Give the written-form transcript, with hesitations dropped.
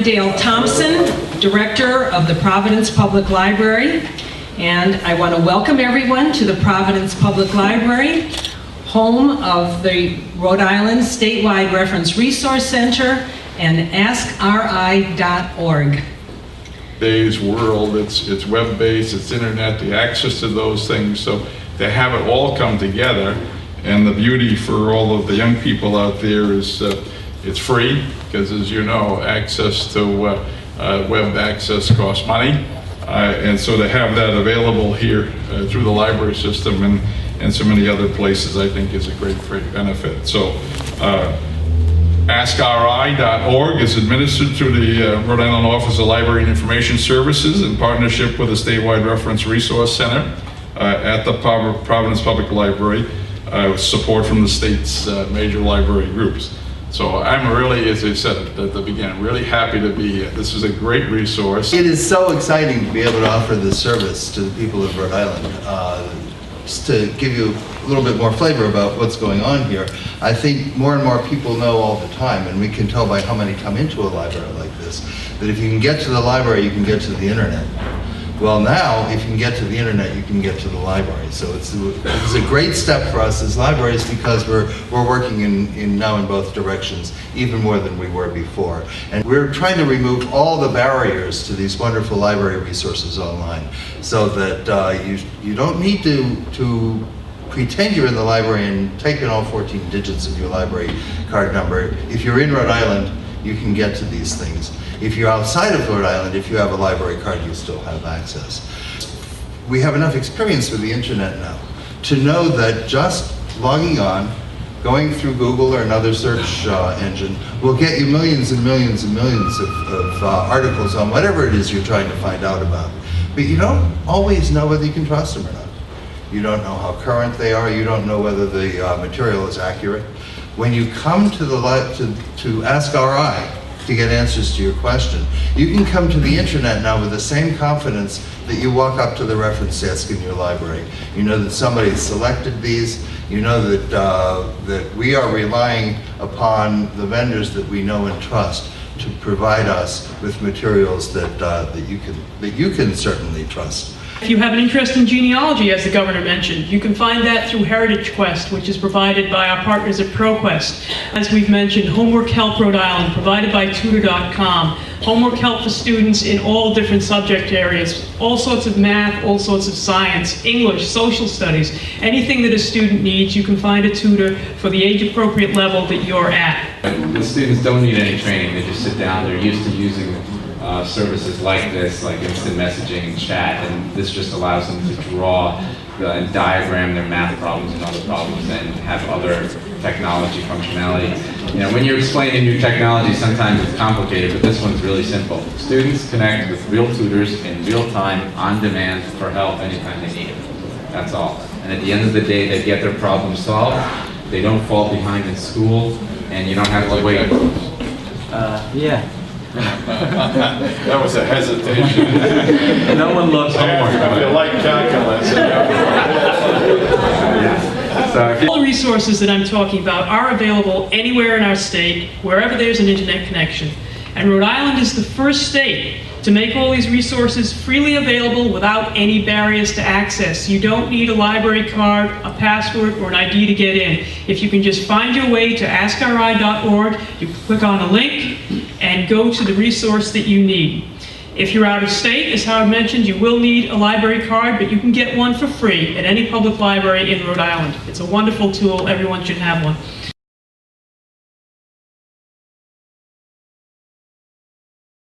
Dale Thompson, Director of the Providence Public Library, and I want to welcome everyone to the Providence Public Library, home of the Rhode Island Statewide Reference Resource Center and AskRI.org. Today's world, it's web-based, it's internet, the access to those things, so to have it all come together, and the beauty for all of the young people out there is it's free, because as you know, access to web access costs money, and so to have that available here through the library system and so many other places, I think is a great benefit. So AskRI.org is administered through the Rhode Island Office of Library and Information Services in partnership with the Statewide Reference Resource Center at the Providence Public Library, with support from the state's major library groups. So I'm really, as I said at the beginning, really happy to be here. This is a great resource. It is so exciting to be able to offer this service to the people of Rhode Island. Just to give you a little bit more flavor about what's going on here, I think more and more people know all the time, and we can tell by how many come into a library like this, that if you can get to the library, you can get to the internet. Well, now, if you can get to the internet, you can get to the library. So it's a great step for us as libraries, because we're working now in both directions, even more than we were before. And we're trying to remove all the barriers to these wonderful library resources online, so that you don't need to pretend you're in the library and take in all 14 digits of your library card number. If you're in Rhode Island, you can get to these things. If you're outside of Rhode Island, if you have a library card, you still have access. We have enough experience with the internet now to know that just logging on, going through Google or another search engine will get you millions and millions and millions of articles on whatever it is you're trying to find out about. But you don't always know whether you can trust them or not. You don't know how current they are. You don't know whether the material is accurate. When you come to AskRI to get answers to your question, you can come to the internet now with the same confidence that you walk up to the reference desk in your library. You know that somebody selected these. You know that we are relying upon the vendors that we know and trust to provide us with materials that you can certainly trust. If you have an interest in genealogy, as the governor mentioned, you can find that through Heritage Quest, which is provided by our partners at ProQuest. As we've mentioned, Homework Help Rhode Island, provided by Tutor.com. Homework help for students in all different subject areas, all sorts of math, all sorts of science, English, social studies. Anything that a student needs, you can find a tutor for the age-appropriate level that you're at. The students don't need any training. They just sit down. They're used to using services like this, like instant messaging and chat, and this just allows them to draw and diagram their math problems and other problems and have other technology functionality. You know, when you're explaining new technology, sometimes it's complicated, but this one's really simple. Students connect with real tutors in real time, on demand, for help anytime they need it. That's all. And at the end of the day, they get their problem solved. They don't fall behind in school, and you don't have to wait. Yeah. That was a hesitation. No one loves homework. If you like calculus. All the resources that I'm talking about are available anywhere in our state, wherever there's an internet connection. And Rhode Island is the first state to make all these resources freely available without any barriers to access. You don't need a library card, a password, or an ID to get in. If you can just find your way to AskRI.org, you click on a link and go to the resource that you need. If you're out of state, as Howard mentioned, you will need a library card, but you can get one for free at any public library in Rhode Island. It's a wonderful tool. Everyone should have one.